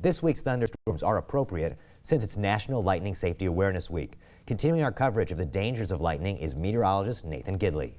This week's thunderstorms are appropriate since it's National Lightning Safety Awareness Week. Continuing our coverage of the dangers of lightning is meteorologist Nathan Gidley.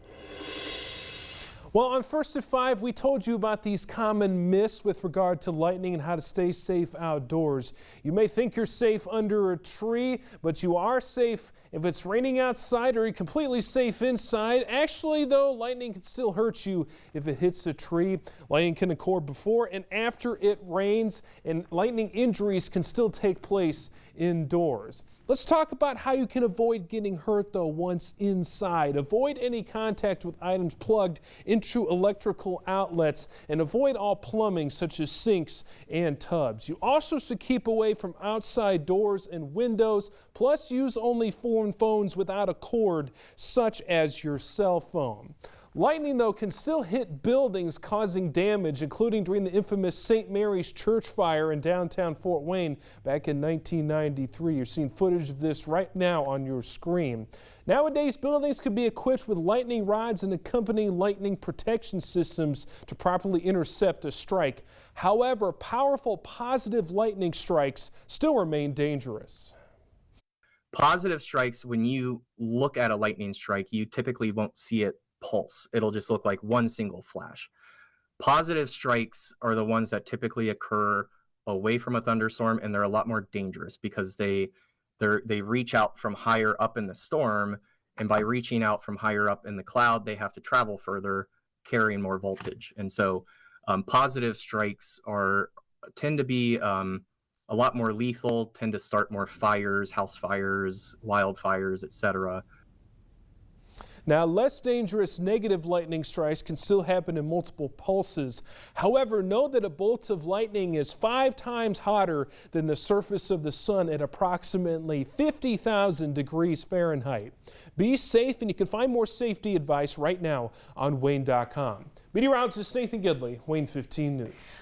Well, on First at 5, we told you about these common myths with regard to lightning and how to stay safe outdoors. You may think you're safe under a tree, but you are safe if it's raining outside, or you're completely safe inside. Actually, though, lightning can still hurt you if it hits a tree. Lightning can occur before and after it rains, and lightning injuries can still take place indoors. Let's talk about how you can avoid getting hurt, though, once inside. Avoid any contact with items plugged into electrical outlets, and avoid all plumbing such as sinks and tubs. You also should keep away from outside doors and windows, plus use only phone phones without a cord, such as your cell phone. Lightning, though, can still hit buildings, causing damage, including during the infamous St. Mary's Church fire in downtown Fort Wayne back in 1993. You're seeing footage of this right now on your screen. Nowadays, buildings can be equipped with lightning rods and accompanying lightning protection systems to properly intercept a strike. However, powerful positive lightning strikes still remain dangerous. Positive strikes, when you look at a lightning strike, you typically won't see it pulse. It'll just look like one single flash. Positive strikes are the ones that typically occur away from a thunderstorm, and they're a lot more dangerous because they reach out from higher up in the storm, and by reaching out from higher up in the cloud, they have to travel further, carrying more voltage. And so positive strikes tend to be a lot more lethal, tend to start more fires, house fires, wildfires, etc. Now, less dangerous negative lightning strikes can still happen in multiple pulses. However, know that a bolt of lightning is 5 times hotter than the surface of the sun at approximately 50,000 degrees Fahrenheit. Be safe, and you can find more safety advice right now on WANE.com. Meteorologist Nathan Gidley, WANE 15 News.